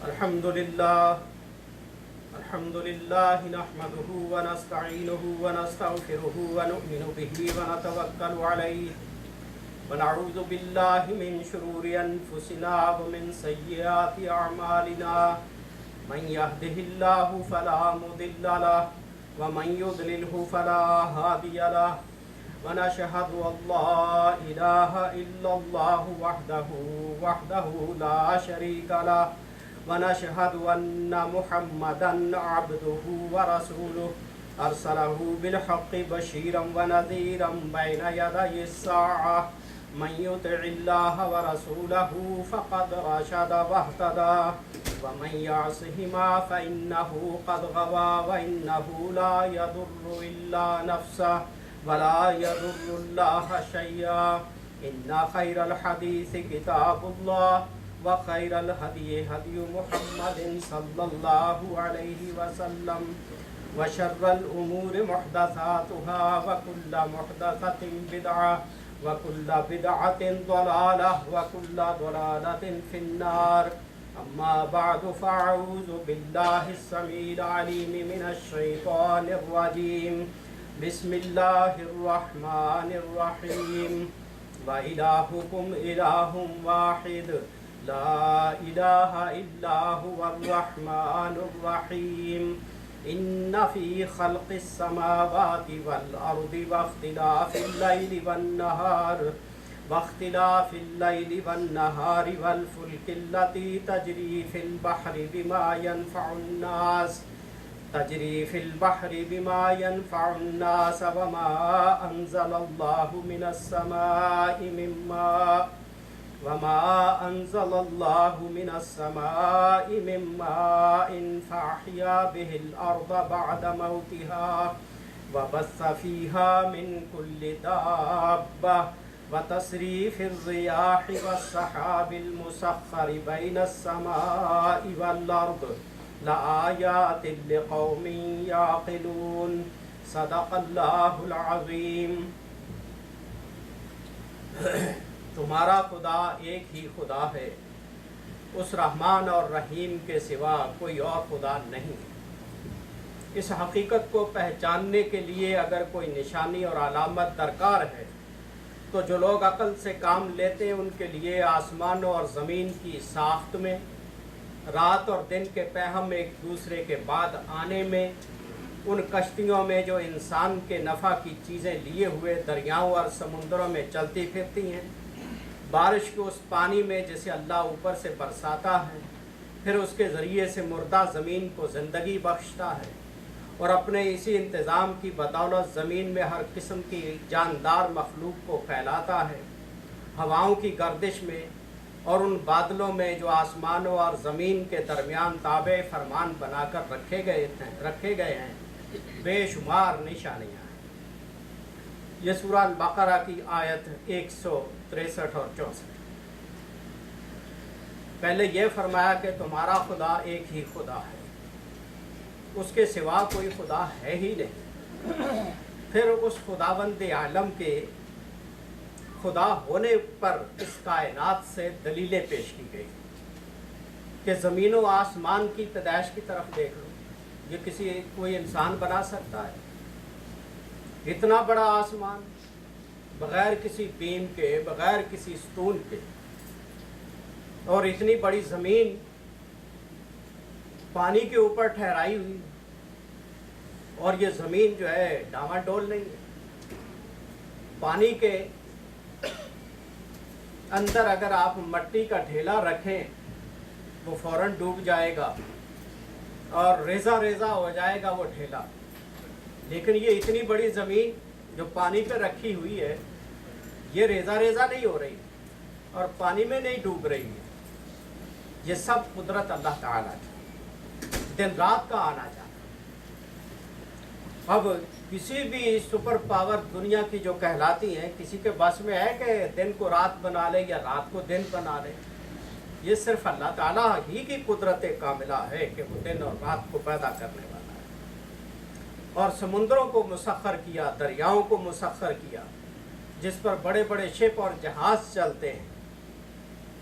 الحمد لله نحمده ونستعينه ونستغفره ونؤمن به ونتوكل عليه ونعوذ بالله من شرور أنفسنا ومن سيئات أعمالنا من يهده الله فلا مضل له ومن يضلله فلا هادي له ونشهد أن لا إله إلا الله وحده لا شريك له ونشهد أن محمدا عبده ورسوله أرسله بالحق بشيرا ونذيرا بين يدي الساعة من يطع الله ورسوله فقد رشد واهتدى ومن يعصهما فإنه قد غوى وإنه لا يضر إلا نفسه ولا يضر الله شيئا إن خير الحديث كتاب الله وخير الهدي هدي محمد صلى الله عليه وسلم وشر الأمور محدثاتها وكل محدثة بدعة وكل بدعة ضلالة وكل ضلالة في النار أما بعد فأعوذ بالله السميع العليم من الشيطان الرجيم بسم الله الرحمن الرحيم وإلهكم إله واحد لا إله إلا هو الرحمن الرحيم إن في خلق السماوات والأرض واختلاف الليل والنهار والفلك التي تجري في البحر بما ينفع الناس وما أنزل الله من السماء من ماء فأحيا به الأرض بعد موتها وبث فيها من كل دابة وتصريف الرياح والسحاب المسخر بين السماء والأرض لآيات لقوم يعقلون صدق الله العظيم۔ تمہارا خدا ایک ہی خدا ہے، اس رحمان اور رحیم کے سوا کوئی اور خدا نہیں۔ اس حقیقت کو پہچاننے کے لیے اگر کوئی نشانی اور علامت درکار ہے تو جو لوگ عقل سے کام لیتے ہیں ان کے لیے آسمانوں اور زمین کی ساخت میں، رات اور دن کے پہم ایک دوسرے کے بعد آنے میں، ان کشتیوں میں جو انسان کے نفع کی چیزیں لیے ہوئے دریاؤں اور سمندروں میں چلتی پھرتی ہیں، بارش کے اس پانی میں جسے اللہ اوپر سے برساتا ہے، پھر اس کے ذریعے سے مردہ زمین کو زندگی بخشتا ہے، اور اپنے اسی انتظام کی بدولت زمین میں ہر قسم کی جاندار مخلوق کو پھیلاتا ہے، ہواؤں کی گردش میں اور ان بادلوں میں جو آسمانوں اور زمین کے درمیان تابع فرمان بنا کر رکھے گئے ہیں، بے شمار نشانیاں ہیں۔ یہ سورہ البقرہ کی آیت 163 اور 64۔ پہلے یہ فرمایا کہ تمہارا خدا ایک ہی خدا ہے، اس کے سوا کوئی خدا ہے ہی نہیں۔ پھر اس خداوند عالم کے خدا ہونے پر اس کائنات سے دلیلیں پیش کی گئی کہ زمین و آسمان کی پیدائش کی طرف دیکھ لو، یہ کوئی انسان بنا سکتا ہے؟ اتنا بڑا آسمان بغیر کسی بیم کے، بغیر کسی ستون کے، اور اتنی بڑی زمین پانی کے اوپر ٹھہرائی ہوئی، اور یہ زمین جو ہے ڈاواڈول نہیں ہے۔ پانی کے اندر اگر آپ مٹی کا ڈھیلا رکھیں وہ فوراً ڈوب جائے گا اور ریزہ ریزہ ہو جائے گا وہ ڈھیلا، لیکن یہ اتنی بڑی زمین جو پانی پہ رکھی ہوئی ہے، یہ ریزہ ریزہ نہیں ہو رہی اور پانی میں نہیں ڈوب رہی ہے۔ یہ سب قدرت اللہ تعالیٰ کی، دن رات کا آنا جانا۔ اب کسی بھی سپر پاور دنیا کی جو کہلاتی ہیں، کسی کے بس میں ہے کہ دن کو رات بنا لے یا رات کو دن بنا لے؟ یہ صرف اللہ تعالیٰ ہی کی قدرت کاملہ ہے کہ وہ دن اور رات کو پیدا کرنے والا ہے، اور سمندروں کو مسخر کیا، دریاؤں کو مسخر کیا، جس پر بڑے بڑے شپ اور جہاز چلتے ہیں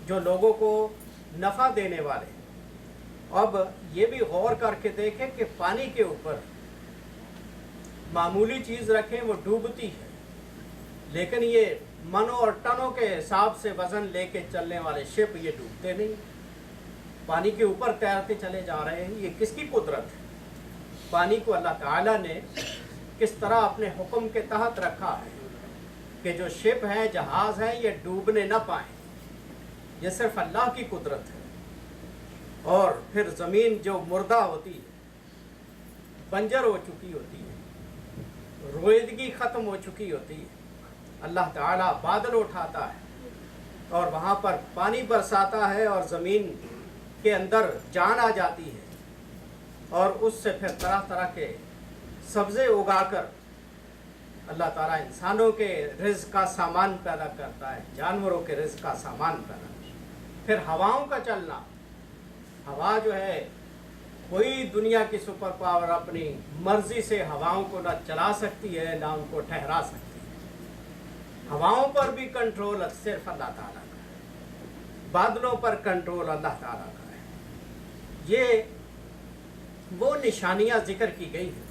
جو لوگوں کو نفع دینے والے ہیں، اب یہ بھی غور کر کے دیکھیں کہ پانی کے اوپر معمولی چیز رکھیں وہ ڈوبتی ہے، لیکن یہ منوں اور ٹنوں کے حساب سے وزن لے کے چلنے والے شپ یہ ڈوبتے نہیں، پانی کے اوپر تیرتے چلے جا رہے ہیں۔ یہ کس کی قدرت ہے؟ پانی کو اللہ تعالیٰ نے کس طرح اپنے حکم کے تحت رکھا ہے کہ جو شپ ہیں، جہاز ہیں، یہ ڈوبنے نہ پائیں۔ یہ صرف اللہ کی قدرت ہے۔ اور پھر زمین جو مردہ ہوتی ہے، بنجر ہو چکی ہوتی ہے، رویدگی ختم ہو چکی ہوتی ہے، اللہ تعالیٰ بادل اٹھاتا ہے اور وہاں پر پانی برساتا ہے اور زمین کے اندر جان آ جاتی ہے، اور اس سے پھر طرح طرح کے سبزے اگا کر اللہ تعالیٰ انسانوں کے رزق کا سامان پیدا کرتا ہے، جانوروں کے رزق کا سامان پیدا کرتا ہے۔ پھر ہواؤں کا چلنا، ہوا جو ہے کوئی دنیا کی سپر پاور اپنی مرضی سے ہواؤں کو نہ چلا سکتی ہے نہ ان کو ٹھہرا سکتی ہے۔ ہواؤں پر بھی کنٹرول صرف اللہ تعالیٰ کا ہے، بادلوں پر کنٹرول اللہ تعالیٰ کا ہے۔ یہ وہ نشانیاں ذکر کی گئی ہیں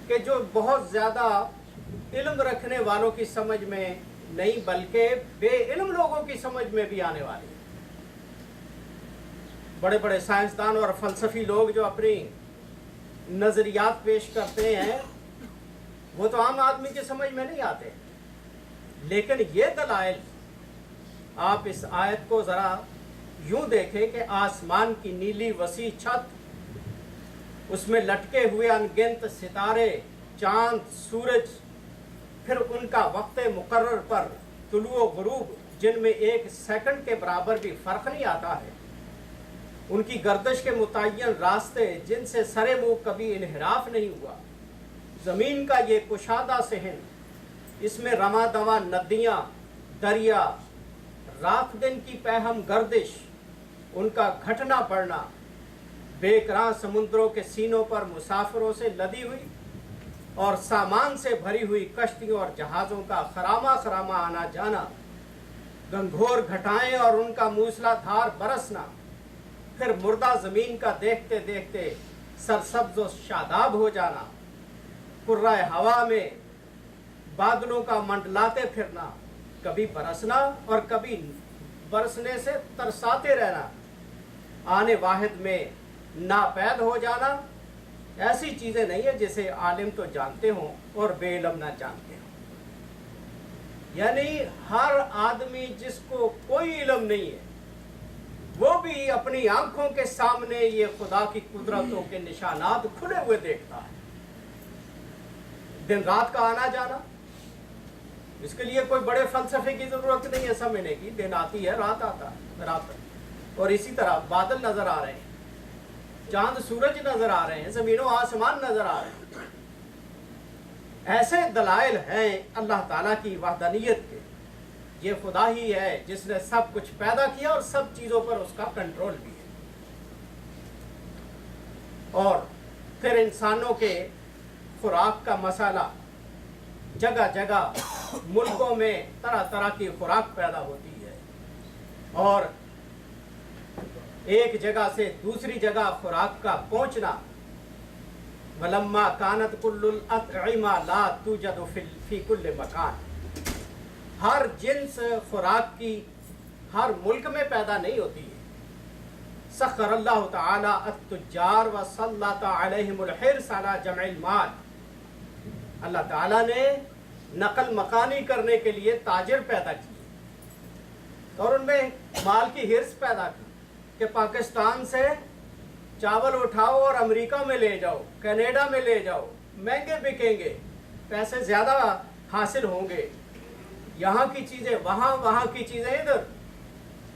کہ جو بہت زیادہ علم رکھنے والوں کی سمجھ میں نہیں بلکہ بے علم لوگوں کی سمجھ میں بھی آنے والی ہے۔ بڑے بڑے سائنسدان اور فلسفی لوگ جو اپنی نظریات پیش کرتے ہیں وہ تو عام آدمی کی سمجھ میں نہیں آتے، لیکن یہ دلائل آپ اس آیت کو ذرا یوں دیکھیں کہ آسمان کی نیلی وسیع چھت، اس میں لٹکے ہوئے انگنت ستارے، چاند، سورج، پھر ان کا وقت مقرر پر طلوع و غروب جن میں ایک سیکنڈ کے برابر بھی فرق نہیں آتا ہے، ان کی گردش کے متعین راستے جن سے سرے منہ کبھی انحراف نہیں ہوا، زمین کا یہ کشادہ صحن، اس میں رواں دواں ندیاں، دریا، رات دن کی پہم گردش، ان کا گھٹنا پڑنا، بے کراں سمندروں کے سینوں پر مسافروں سے لدی ہوئی اور سامان سے بھری ہوئی کشتیوں اور جہازوں کا خرامہ خرامہ آنا جانا، گنگھور گھٹائیں اور ان کا موسلا دھار برسنا، پھر مردہ زمین کا دیکھتے دیکھتے سرسبز و شاداب ہو جانا، قرۂ ہوا میں بادلوں کا منڈلاتے پھرنا، کبھی برسنا اور کبھی برسنے سے ترساتے رہنا، آنے واحد میں ناپید ہو جانا، ایسی چیزیں نہیں ہیں جسے عالم تو جانتے ہوں اور بے علم نہ جانتے ہوں۔ یعنی ہر آدمی جس کو کوئی علم نہیں ہے وہ بھی اپنی آنکھوں کے سامنے یہ خدا کی قدرتوں کے نشانات کھلے ہوئے دیکھتا ہے۔ دن رات کا آنا جانا، اس کے لیے کوئی بڑے فلسفے کی ضرورت نہیں ہے سمجھنے کی، دن آتی ہے رات آتا ہے، رات، اور اسی طرح بادل نظر آ رہے ہیں، چاند سورج نظر آ رہے ہیں، زمین و آسمان نظر آ رہے ہیں۔ ایسے دلائل ہیں اللہ تعالیٰ کی وحدانیت کے، یہ خدا ہی ہے جس نے سب کچھ پیدا کیا اور سب چیزوں پر اس کا کنٹرول بھی ہے۔ اور پھر انسانوں کے خوراک کا مسئلہ، جگہ جگہ ملکوں میں طرح طرح کی خوراک پیدا ہوتی ہے، اور ایک جگہ سے دوسری جگہ خوراک کا پہنچنا، وَلَمَّا كَانَتْ كُلُّ الْأَطْعِمَةِ لَا تُوجَدُ فِي كُلِّ مَكَانٍ، ہر جنس خوراک کی ہر ملک میں پیدا نہیں ہوتی ہے۔ سخر اللہ تعالی التجار وسلط علیہم الحرص علی جمع المال، اللہ تعالیٰ نے نقل مکانی کرنے کے لیے تاجر پیدا کیے اور ان میں مال کی حرص پیدا کی کہ پاکستان سے چاول اٹھاؤ اور امریکہ میں لے جاؤ، کینیڈا میں لے جاؤ، مہنگے بکیں گے، پیسے زیادہ حاصل ہوں گے، یہاں کی چیزیں وہاں، وہاں کی چیزیں ادھر۔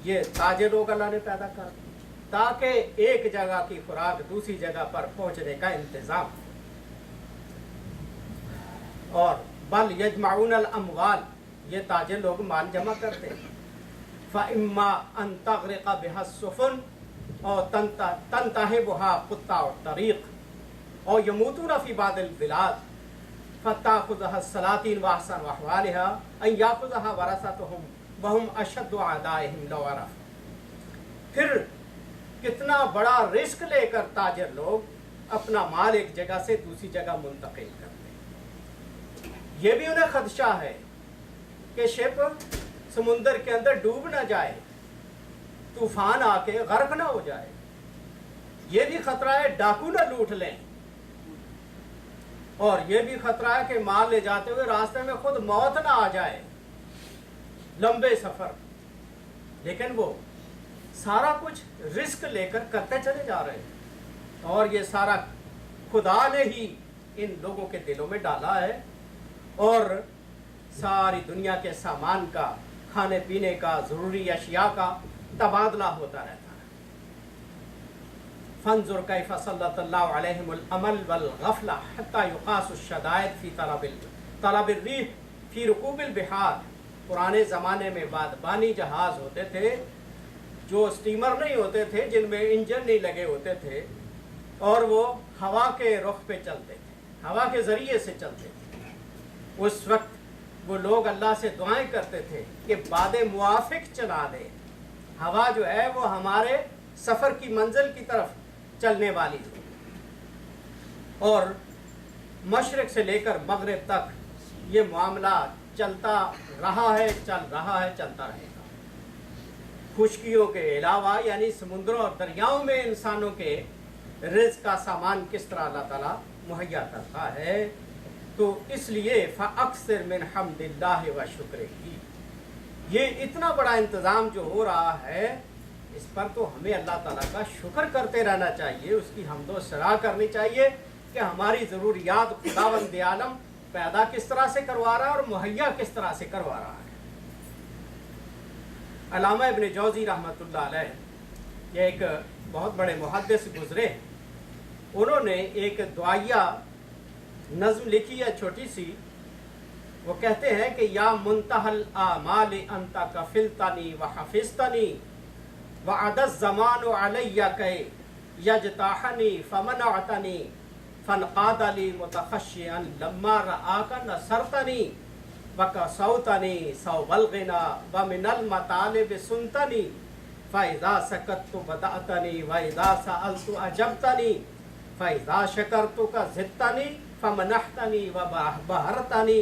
یہ تاجر لوگ اللہ نے پیدا کر دی تاکہ ایک جگہ کی خوراک دوسری جگہ پر پہنچنے کا انتظام ہو۔ اور بل یجمعون الاموال، یہ تاجر لوگ مال جمع کرتے ہیں۔ فَإِمَّا أَن تَغْرِقَ بِهَا السُّفُنُ أَوْ تَنْتَهِبُهَا قُطَّاعُ الطَّرِيقِ أَوْ يَمُوتُونَ فِي بَعْضِ الْبِلَادِ فَتَأْخُذُهَا السَّلَاطِينُ وَأَحْسَنُ أَحْوَالِهَا أَن يَأْخُذَهَا وَرَثَتُهُمْ وَهُمْ أَشَدُّ أَعْدَائِهِمْ لَوْ عَرَفُوا۔ پھر کتنا بڑا رسک لے کر تاجر لوگ اپنا مال ایک جگہ سے دوسری جگہ منتقل کرتے ہیں۔ یہ بھی انہیں خدشہ ہے کہ شپ سمندر کے اندر ڈوب نہ جائے، طوفان آ کے غرق نہ ہو جائے۔ یہ بھی خطرہ ہے ڈاکو نہ لوٹ لیں، اور یہ بھی خطرہ ہے کہ مال لے جاتے ہوئے راستے میں خود موت نہ آ جائے، لمبے سفر۔ لیکن وہ سارا کچھ رسک لے کر کرتے چلے جا رہے ہیں، اور یہ سارا خدا نے ہی ان لوگوں کے دلوں میں ڈالا ہے، اور ساری دنیا کے سامان کا، کھانے پینے کا، ضروری اشیاء کا تبادلہ ہوتا رہتا ہے۔ فانظر کیف سلط اللہ علیہم الامل والغفلہ حتی یقاس الشدائد فی طلب الریح فی رکوب البحار۔ پرانے زمانے میں بادبانی جہاز ہوتے تھے جو اسٹیمر نہیں ہوتے تھے، جن میں انجن نہیں لگے ہوتے تھے، اور وہ ہوا کے رخ پہ چلتے تھے، ہوا کے ذریعے سے چلتے تھے۔ اس وقت وہ لوگ اللہ سے دعائیں کرتے تھے کہ باد موافق چلا دے، ہوا جو ہے وہ ہمارے سفر کی منزل کی طرف چلنے والی ہو، اور مشرق سے لے کر مغرب تک یہ معاملہ چلتا رہا ہے، چل رہا ہے، چلتا رہے گا۔ خشکیوں کے علاوہ یعنی سمندروں اور دریاؤں میں انسانوں کے رزق کا سامان کس طرح اللہ تعالیٰ مہیا کرتا ہے، تو اس لیے فَأَكْثِرْ مِنْ حَمْدِ اللَّهِ وَشُكْرِهِ، یہ اتنا بڑا انتظام جو ہو رہا ہے، اس پر تو ہمیں اللہ تعالیٰ کا شکر کرتے رہنا چاہیے، اس کی حمد و ثنا کرنی چاہیے کہ ہماری ضروریات خداوند عالم پیدا کس طرح سے کروا رہا ہے اور مہیا کس طرح سے کروا رہا ہے۔ علامہ ابن جوزی رحمۃ اللہ علیہ، یہ ایک بہت بڑے محدث گزرے، انہوں نے ایک دعائیہ نظم لکھی ہے چھوٹی سی۔ وہ کہتے ہیں کہ یا منتہى الاعمال انت کفلتنی وحفظتنی وعد الزمان علی کی یجتاحنی فمنعتنی فانقاد لی متخشیا لما رآک نصرتنی وکسوتنی ثوب الغنا ومن المطالب سنتنی فاذا سکت بدأتنی واذا سألت اجبتنی فاذا شکرتک زدتنی فمنحتنی وبہرتنی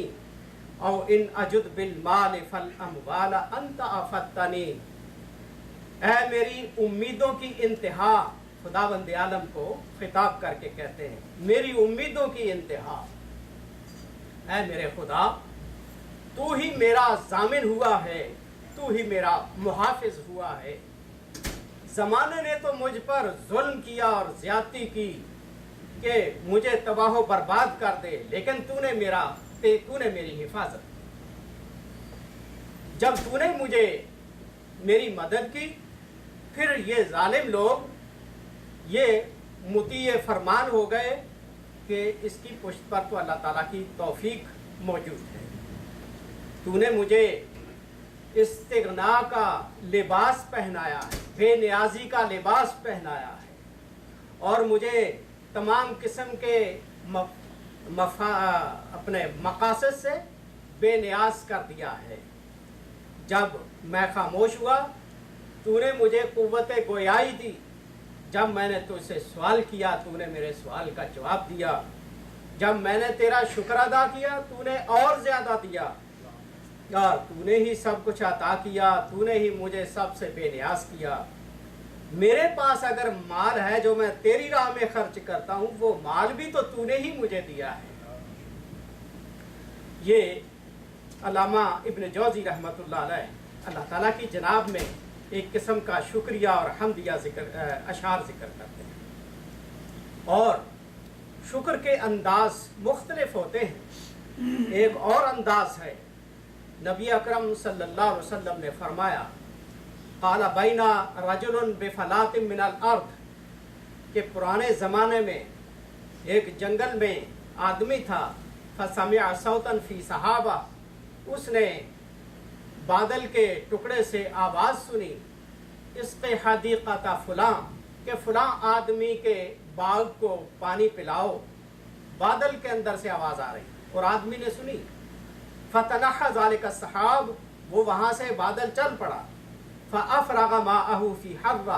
او ان اجد بالمال فالاموال انت افدتنی۔ اے میری امیدوں کی انتہا، خداوند عالم کو خطاب کر کے کہتے ہیں، میری امیدوں کی انتہا، اے میرے خدا تو ہی میرا ضامن ہوا ہے، تو ہی میرا محافظ ہوا ہے۔ زمانے نے تو مجھ پر ظلم کیا اور زیادتی کی کہ مجھے تباہ و برباد کر دے، لیکن تو نے میری حفاظت، جب تو نے مجھے میری مدد کی، پھر یہ ظالم لوگ یہ مطیع فرمان ہو گئے کہ اس کی پشت پر تو اللہ تعالیٰ کی توفیق موجود ہے۔ تو نے مجھے استغنا کا لباس پہنایا ہے، بے نیازی کا لباس پہنایا ہے، اور مجھے تمام قسم کے اپنے مقاصد سے بے نیاز کر دیا ہے۔ جب میں خاموش ہوا تو نے مجھے قوت گویائی دی، جب میں نے تجھ سے سوال کیا تو نے میرے سوال کا جواب دیا، جب میں نے تیرا شکر ادا کیا تو نے اور زیادہ دیا، اور تو نے ہی سب کچھ عطا کیا، تو نے ہی مجھے سب سے بے نیاز کیا۔ میرے پاس اگر مال ہے جو میں تیری راہ میں خرچ کرتا ہوں، وہ مال بھی تو نے ہی مجھے دیا ہے۔ یہ علامہ ابن جوزی رحمۃ اللہ علیہ اللہ تعالیٰ کی جناب میں ایک قسم کا شکریہ اور حمدیہ اشعار ذکر کرتے ہیں، اور شکر کے انداز مختلف ہوتے ہیں۔ ایک اور انداز ہے، نبی اکرم صلی اللہ علیہ وسلم نے فرمایا قال بین رجل بفلات من الارض، کہ پرانے زمانے میں ایک جنگل میں آدمی تھا، فسمع صوتا فی صحابہ، اس نے بادل کے ٹکڑے سے آواز سنی، اسقِ حدیقۃ فلاں، کہ فلاں آدمی کے باغ کو پانی پلاؤ۔ بادل کے اندر سے آواز آ رہی اور آدمی نے سنی، فتنحى ذلك السحاب، وہ وہاں سے بادل چل پڑا، فافرغ ماءه فی حرہ،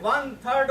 1/3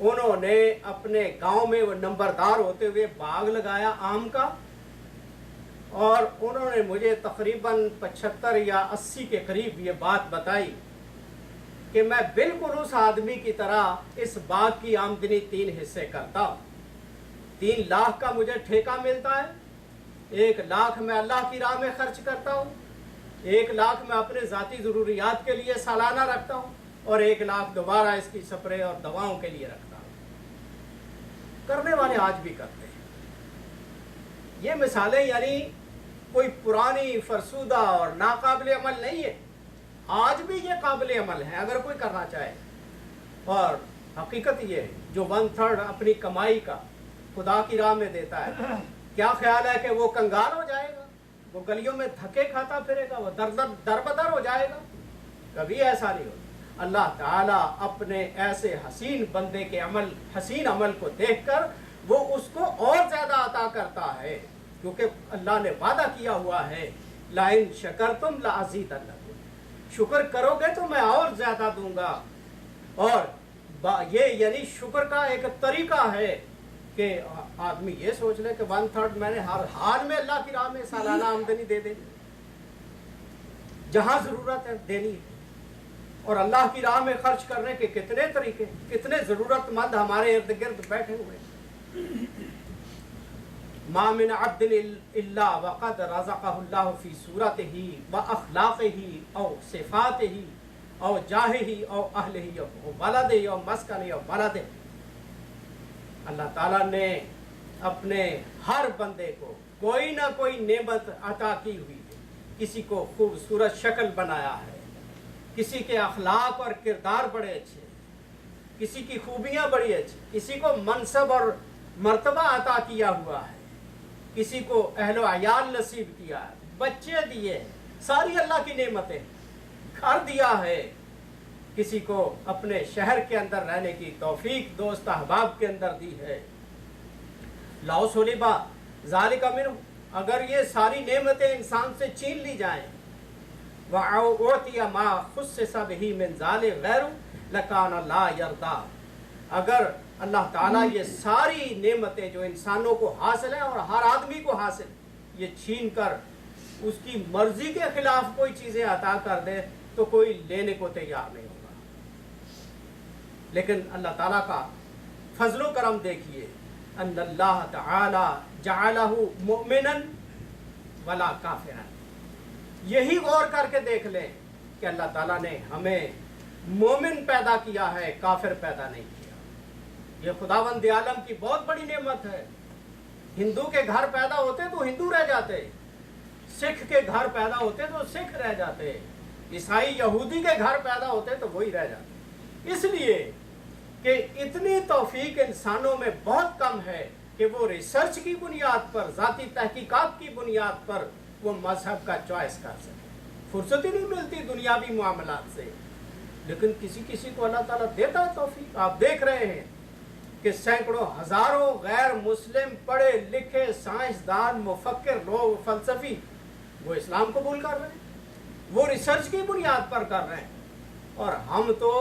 انہوں نے اپنے گاؤں میں وہ نمبردار ہوتے ہوئے باغ لگایا آم کا، اور انہوں نے مجھے تقریباً 75 یا 80 کے قریب یہ بات بتائی کہ میں بالکل اس آدمی کی طرح اس باغ کی آمدنی 3 حصے کرتا ہوں۔ 3 لاکھ کا مجھے ٹھیکہ ملتا ہے، 1 لاکھ میں اللہ کی راہ میں خرچ کرتا ہوں، 1 لاکھ میں اپنے ذاتی ضروریات کے لیے سالانہ رکھتا ہوں، اور 1 لاکھ دوبارہ اس کی سپرے اور دواؤں کے لیے رکھتا ہوں۔ کرنے والے آج بھی کرتے ہیں۔ یہ مثالیں یعنی کوئی پرانی فرسودہ اور ناقابل عمل نہیں ہے، آج بھی یہ قابل عمل ہے اگر کوئی کرنا چاہے۔ اور حقیقت یہ ہے جو 1/3 اپنی کمائی کا خدا کی راہ میں دیتا ہے، کیا خیال ہے کہ وہ کنگال ہو جائے گا، وہ گلیوں میں دھکے کھاتا پھرے گا، وہ در بدر ہو جائے گا؟ کبھی ایسا نہیں ہوتا۔ اللہ تعالیٰ اپنے ایسے حسین بندے کے حسین عمل کو دیکھ کر وہ اس کو اور زیادہ عطا کرتا ہے، کیونکہ اللہ نے وعدہ کیا ہوا ہے لَإِن شَكَرْتُمْ لَأَزِيدَنَّكُمْ، شکر کرو گے تو میں اور زیادہ دوں گا۔ اور یہ یعنی شکر کا ایک طریقہ ہے کہ آدمی یہ سوچ لے کہ 1/3 میں نے ہر حال میں اللہ کی راہ میں سالانہ آمدنی دے دینی، جہاں ضرورت ہے دینی ہے۔ اور اللہ کی راہ میں خرچ کرنے کے کتنے طریقے، کتنے ضرورت مند ہمارے ارد گرد بیٹھے ہوئے۔ ما من عبد الا وقد رزقه اللہ فی صورتہ واخلاقہ او صفاتہ او جاہہ او اہلہ او ولدہ او مسکنہ او بلدہ۔ اللہ تعالیٰ نے اپنے ہر بندے کو کوئی نہ کوئی نعمت عطا کی ہوئی ہے، کسی کو خوبصورت شکل بنایا ہے، کسی کے اخلاق اور کردار بڑے اچھے، کسی کی خوبیاں بڑی اچھی، کسی کو منصب اور مرتبہ عطا کیا ہوا ہے، کسی کو اہل و عیال نصیب کیا ہے، بچے دیے، ساری اللہ کی نعمتیں، گھر دیا ہے، کسی کو اپنے شہر کے اندر رہنے کی توفیق دوست احباب کے اندر دی ہے۔ لاؤ سلیبا ذالک منہ، اگر یہ ساری نعمتیں انسان سے چھین لی جائیں، وَأُعْطِيَ مَا خُصِّصَ بِهِ مِنْ ذَلِكَ غَيْرُ لَكَانَ لَا يَرْضَىٰ، اگر اللہ تعالیٰ یہ ساری نعمتیں جو انسانوں کو حاصل ہیں اور ہر آدمی کو حاصل، یہ چھین کر اس کی مرضی کے خلاف کوئی چیزیں عطا کر دے تو کوئی لینے کو تیار نہیں ہوگا۔ لیکن اللہ تعالیٰ کا فضل و کرم دیکھیے، ان اللہ تعالی جعلہ مؤمنا ولا کافرا۔ یہی غور کر کے دیکھ لیں کہ اللہ تعالیٰ نے ہمیں مومن پیدا کیا ہے، کافر پیدا نہیں کیا۔ یہ خداوند عالم کی بہت بڑی نعمت ہے۔ ہندو کے گھر پیدا ہوتے تو ہندو رہ جاتے، سکھ کے گھر پیدا ہوتے تو سکھ رہ جاتے، عیسائی یہودی کے گھر پیدا ہوتے تو وہی رہ جاتے۔ اس لیے کہ اتنی توفیق انسانوں میں بہت کم ہے کہ وہ ریسرچ کی بنیاد پر، ذاتی تحقیقات کی بنیاد پر وہ مذہب کا چوائس کر سکے۔ فرصت ہی نہیں ملتی دنیاوی معاملات سے، لیکن کسی کو اللہ تعالیٰ دیتا ہے توفیق۔ آپ دیکھ رہے ہیں کہ سینکڑوں ہزاروں غیر مسلم پڑھے لکھے سائنسدان، مفکر لوگ، فلسفی، وہ اسلام قبول کر رہے ہیں، وہ ریسرچ کی بنیاد پر کر رہے ہیں، اور ہم تو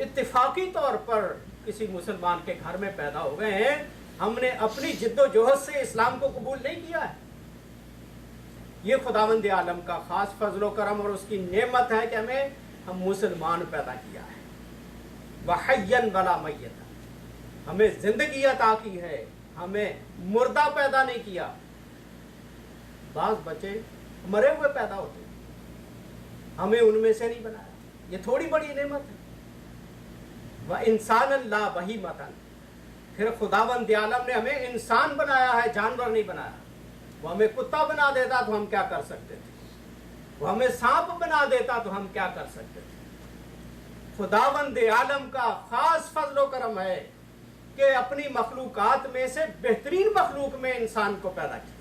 اتفاقی طور پر کسی مسلمان کے گھر میں پیدا ہو گئے ہیں، ہم نے اپنی جد و جہد سے اسلام کو قبول نہیں کیا ہے۔ یہ خداوند عالم کا خاص فضل و کرم اور اس کی نعمت ہے کہ ہم مسلمان پیدا کیا ہے۔ وحیًّا ولا میتا، ہمیں زندگی عطا کی ہے، ہمیں مردہ پیدا نہیں کیا۔ بعض بچے مرے ہوئے پیدا ہوتے ہیں، ہمیں ان میں سے نہیں بنایا، یہ تھوڑی بڑی نعمت ہے۔ وَإِنسَانًا لَا بَهِیمَةً، پھر خداوند عالم نے ہمیں انسان بنایا ہے، جانور نہیں بنایا۔ وہ ہمیں کتا بنا دیتا تو ہم کیا کر سکتے تھے، وہ ہمیں سانپ بنا دیتا تو ہم کیا کر سکتے تھے۔ خداوند عالم کا خاص فضل و کرم ہے کہ اپنی مخلوقات میں سے بہترین مخلوق میں انسان کو پیدا کیا،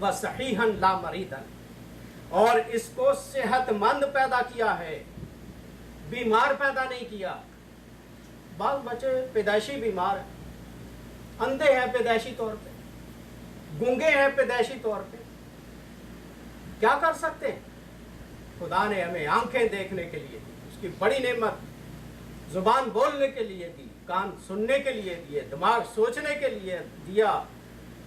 وَصَحِيحًا لَا مَرِيضًا، اور اس کو صحت مند پیدا کیا ہے، بیمار پیدا نہیں کیا۔ بعض بچے پیدائشی بیمار ہیں، اندھے ہیں پیدائشی طور پہ، گونگے ہیں پیدائشی طور پہ، کیا کر سکتے ہیں؟ خدا نے ہمیں آنکھیں دیکھنے کے لیے دی، اس کی بڑی نعمت۔ زبان بولنے کے لیے دی، کان سننے کے لیے دیے، دماغ سوچنے کے لیے دیا،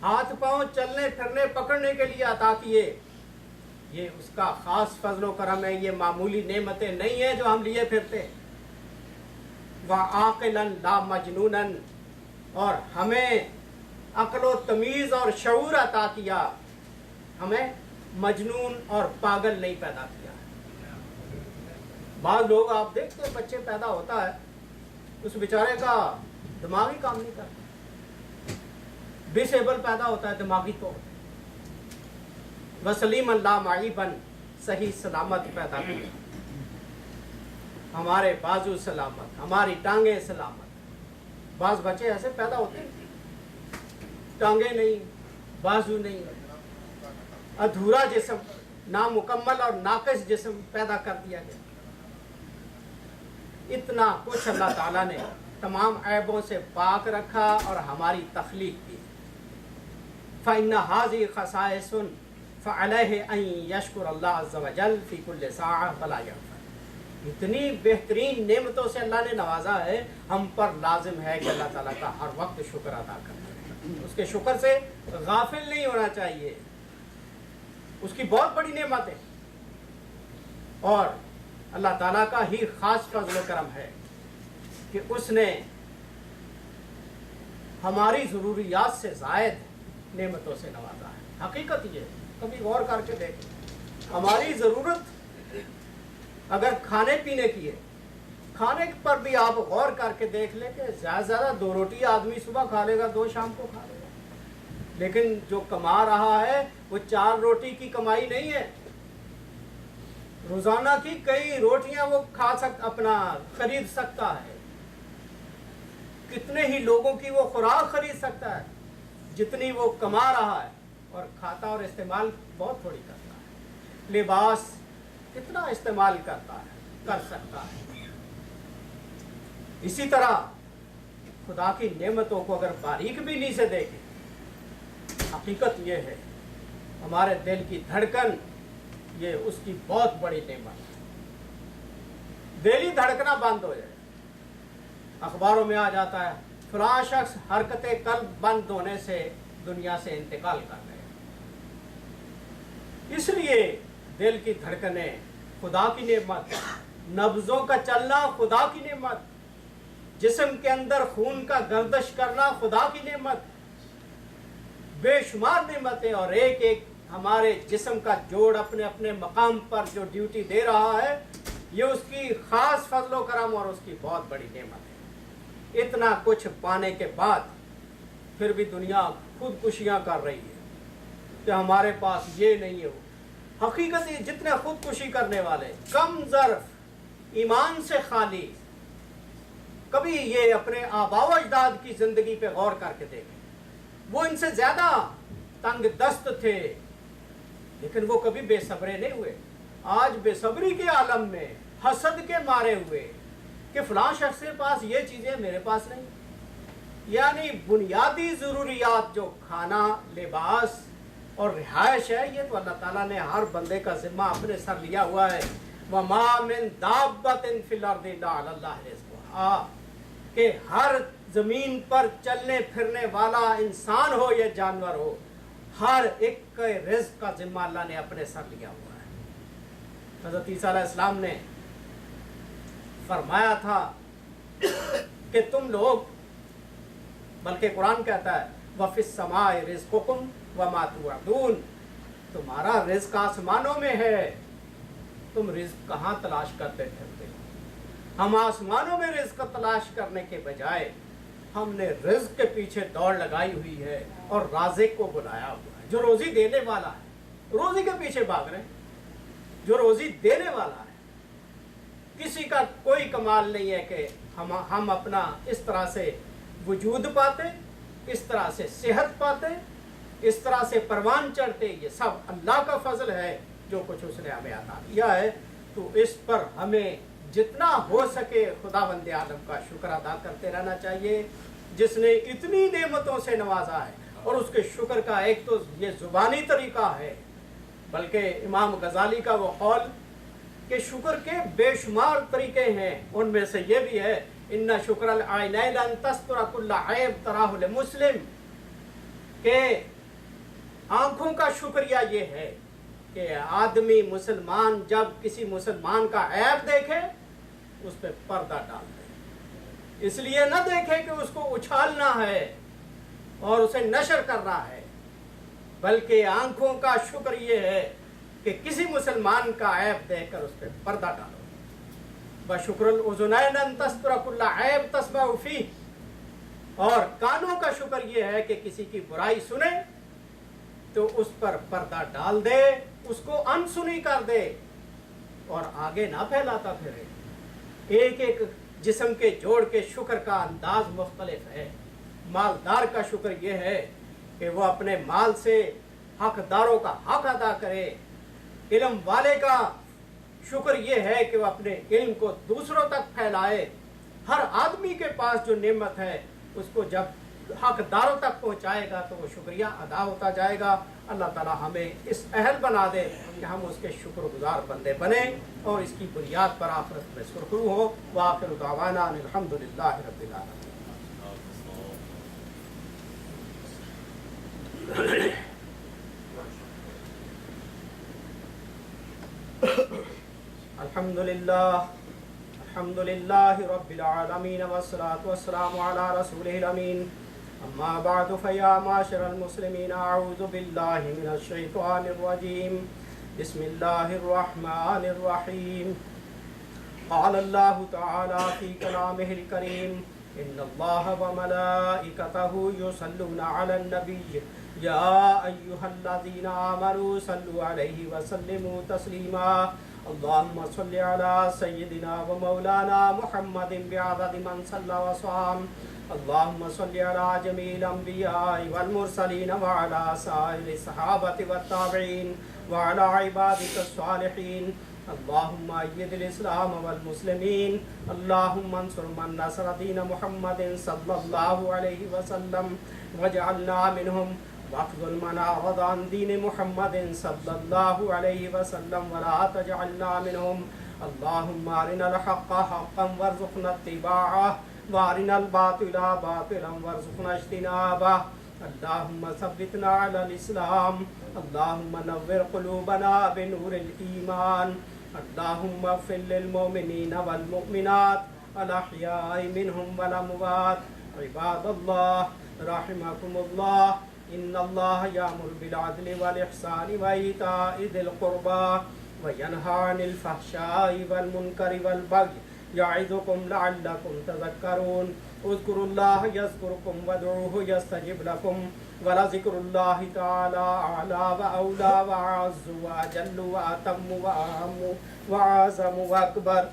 ہاتھ پاؤں چلنے پھرنے پکڑنے کے لیے عطا کیے. یہ اس کا خاص فضل و کرم ہے، یہ معمولی نعمتیں نہیں ہیں جو ہم لیے پھرتے. وَعَاقِلًا لَا مَجْنُونًا، اور ہمیں عقل و تمیز اور شعور عطا کیا، ہمیں مجنون اور پاگل نہیں پیدا کیا. بعض لوگ آپ دیکھتے ہیں بچے پیدا ہوتا ہے اس بیچارے کا دماغ ہی کام نہیں کرتا، ڈس ایبل پیدا ہوتا ہے دماغی طور. وسلیم اللہ معیبن، صحیح سلامت پیدا کیا، ہمارے بازو سلامت، ہماری ٹانگیں سلامت. بعض بچے ایسے پیدا ہوتے ہیں ٹانگیں نہیں، بازو نہیں، ادھورا جسم، نامکمل اور ناقص جسم پیدا کر دیا گیا. اتنا کچھ اللہ تعالیٰ نے تمام عیبوں سے پاک رکھا اور ہماری تخلیق کی. فَإِنَّ هَذِهِ خَصَائِصٌ فَعَلَيْهِ أَن يَشْكُرَ اللَّهَ عَزَّ وَجَلَّ فِي كُلِّ سَاعَةٍ وَلَا يَغْفَلْ. اتنی بہترین نعمتوں سے اللہ نے نوازا ہے، ہم پر لازم ہے کہ اللہ تعالیٰ کا ہر وقت شکر ادا کرنا ہے. اس کے شکر سے غافل نہیں ہونا چاہیے. اس کی بہت بڑی نعمت ہے اور اللہ تعالیٰ کا ہی خاص فضل و کرم ہے کہ اس نے ہماری ضروریات سے زائد نعمتوں سے نوازا ہے. حقیقت یہ ہے، کبھی غور کر کے دیکھیں، ہماری ضرورت اگر کھانے پینے کی ہے، کھانے پر بھی آپ غور کر کے دیکھ لیں کہ زیادہ سے زیادہ 2 روٹی آدمی صبح کھا لے گا، 2 شام کو کھا لے گا. لیکن جو کما رہا ہے وہ 4 روٹی کی کمائی نہیں ہے، روزانہ کی کئی روٹیاں وہ کھا سکتا، اپنا خرید سکتا ہے. کتنے ہی لوگوں کی وہ خوراک خرید سکتا ہے جتنی وہ کما رہا ہے، اور کھاتا اور استعمال بہت تھوڑی کرتا ہے. لباس کتنا استعمال کرتا ہے، کر سکتا ہے. اسی طرح خدا کی نعمتوں کو اگر باریک بینی سے دیکھیں، حقیقت یہ ہے ہمارے دل کی دھڑکن یہ اس کی بہت بڑی نعمت ہے. دل ہی دھڑکنا بند ہو جائے، اخباروں میں آ جاتا ہے فلاں شخص حرکت قلب بند ہونے سے دنیا سے انتقال کر گئے. اس لیے دل کی دھڑکنیں خدا کی نعمت، نبضوں کا چلنا خدا کی نعمت، جسم کے اندر خون کا گردش کرنا خدا کی نعمت، بے شمار نعمتیں. اور ایک ایک ہمارے جسم کا جوڑ اپنے اپنے مقام پر جو ڈیوٹی دے رہا ہے، یہ اس کی خاص فضل و کرم اور اس کی بہت بڑی نعمت ہے. اتنا کچھ پانے کے بعد پھر بھی دنیا خودکشیاں کر رہی ہے کہ ہمارے پاس یہ نہیں ہے. حقیقت یہ جتنے خودکشی کرنے والے کم ظرف، ایمان سے خالی، کبھی یہ اپنے آباء و اجداد کی زندگی پہ غور کر کے دیکھیں. وہ ان سے زیادہ تنگ دست تھے لیکن وہ کبھی بے صبرے نہیں ہوئے. آج بے صبری کے عالم میں حسد کے مارے ہوئے کہ فلاں شخص کے پاس یہ چیزیں میرے پاس نہیں. یعنی بنیادی ضروریات جو کھانا، لباس اور رہائش ہے، یہ تو اللہ تعالیٰ نے ہر بندے کا ذمہ اپنے سر لیا ہوا ہے. وَمَا مِن دَابَّةٍ فِي الْأَرْضِ إِلَّا عَلَى اللَّهِ رِزْقُهَا، کہ ہر زمین پر چلنے پھرنے والا انسان ہو یا جانور ہو، ہر ایک کے رزق کا ذمہ اللہ نے اپنے سر لیا ہوا ہے. حضرت عیسیٰ علیہ السلام نے فرمایا تھا کہ تم لوگ، بلکہ قرآن کہتا ہے وَفِي السَّمَاءِ رِزْقُكُمْ وَمَا تُوعَدُونَ، تمہارا رزق آسمانوں میں ہے، تم رزق کہاں تلاش کرتے پھرتے ہو. ہم آسمانوں میں رزق تلاش کرنے کے بجائے ہم نے رزق کے پیچھے دوڑ لگائی ہوئی ہے اور رازق کو بلایا ہوا ہے جو روزی دینے والا ہے. روزی کے پیچھے بھاگ رہے ہیں جو روزی دینے والا ہے. کسی کا کوئی کمال نہیں ہے کہ ہم اپنا اس طرح سے وجود پاتے، اس طرح سے صحت پاتے، اس طرح سے پروان چڑھتے. یہ سب اللہ کا فضل ہے جو کچھ اس نے ہمیں عطا کیا ہے. تو اس پر ہمیں جتنا ہو سکے خداوند عالم کا شکر ادا کرتے رہنا چاہیے جس نے اتنی نعمتوں سے نوازا ہے. اور اس کے شکر کا ایک تو یہ زبانی طریقہ ہے، بلکہ امام غزالی کا وہ قول کہ شکر کے بے شمار طریقے ہیں، ان میں سے یہ بھی ہے ان شکر العینین ان تستر کل عیب تراہ لمسلم، کہ آنکھوں کا شکریہ یہ ہے کہ آدمی مسلمان جب کسی مسلمان کا عیب دیکھے اس پہ پردہ ڈال دے، اس لیے نہ دیکھے کہ اس کو اچھالنا ہے اور اسے نشر کرنا ہے، بلکہ آنکھوں کا شکر یہ ہے کہ کسی مسلمان کا عیب دیکھ کر اس پہ پردہ ڈالو۔ بشکر الاذنین ان تستر کل عیب تسمع فیہ، اور کانوں کا شکر یہ ہے کہ کسی کی برائی سنے تو اس پر پردہ ڈال دے، اس کو انسنی کر دے اور آگے نہ پھیلاتا پھرے۔ ایک ایک جسم کے جوڑ کے شکر کا انداز مختلف ہے۔ مالدار کا شکر یہ ہے کہ وہ اپنے مال سے حقداروں کا حق ادا کرے۔ علم والے کا شکر یہ ہے کہ وہ اپنے علم کو دوسروں تک پھیلائے۔ ہر آدمی کے پاس جو نعمت ہے اس کو جب حقداروں تک پہنچائے گا تو وہ شکریہ ادا ہوتا جائے گا۔ اللہ تعالی ہمیں اس اہل بنا دے کہ ہم اس کے شکر گزار بندے بنیں اور اس کی بنیاد پر آخرت میں سرخرو ہو۔ وآخر دعوانا ان الحمدللہ رب العالمین۔ الحمد للہ رب العالمین والصلاة والسلام علی رسولہ الامین، اما بعد فیا معاشر المسلمین اعوذ باللہ من الشیطان الرجیم، بسم اللہ الرحمن الرحیم۔ قال اللہ تعالی فی کلامہ الکریم، ان اللہ وملائکتہ یصلون علی النبی یا ایہا الذین آمنوا صلوا علیہ وسلموا تسلیما۔ اللہم صلی علی سیدنا و مولانا محمد بعدد من صلی وصام۔ اللہم صلی علی جمیع الانبیاء والمرسلین وعلی سائر الصحابۃ والتابعین وعلی عبادک الصالحین۔ اللہم اید الاسلام والمسلمین۔ اللہم انصر من نصر دین محمد صلی اللہ علیہ وسلم واجعلنا منہم، واخذل من اعرض عن دین محمد صلی اللہ علیہ وسلم ولا تجعلنا منہم۔ اللہم ارنا الحق حقا وارزقنا اتباعہ وارنا الباطل باطلا وارزقنا اجتنابہ۔ اللہم ثبتنا علی الاسلام، اللہم نور قلوبنا بنور الایمان، اللہم اغفر للمؤمنین والمؤمنات الاحیاء منہم والاموات۔ عباد اللہ رحمکم اللہ، ان اللہ یامر بالعدل والاحسان وایتاء ذی القربى وینہی عن الفحشاء والمنکر والبغی یعظکم لعلکم تذکرون۔ اذکروا اللہ یذکرکم وادعوہ یستجب لکم، ولذکر اللہ تعالی اعلی واولی واعز واجل واتم واعم واعظم واکبر۔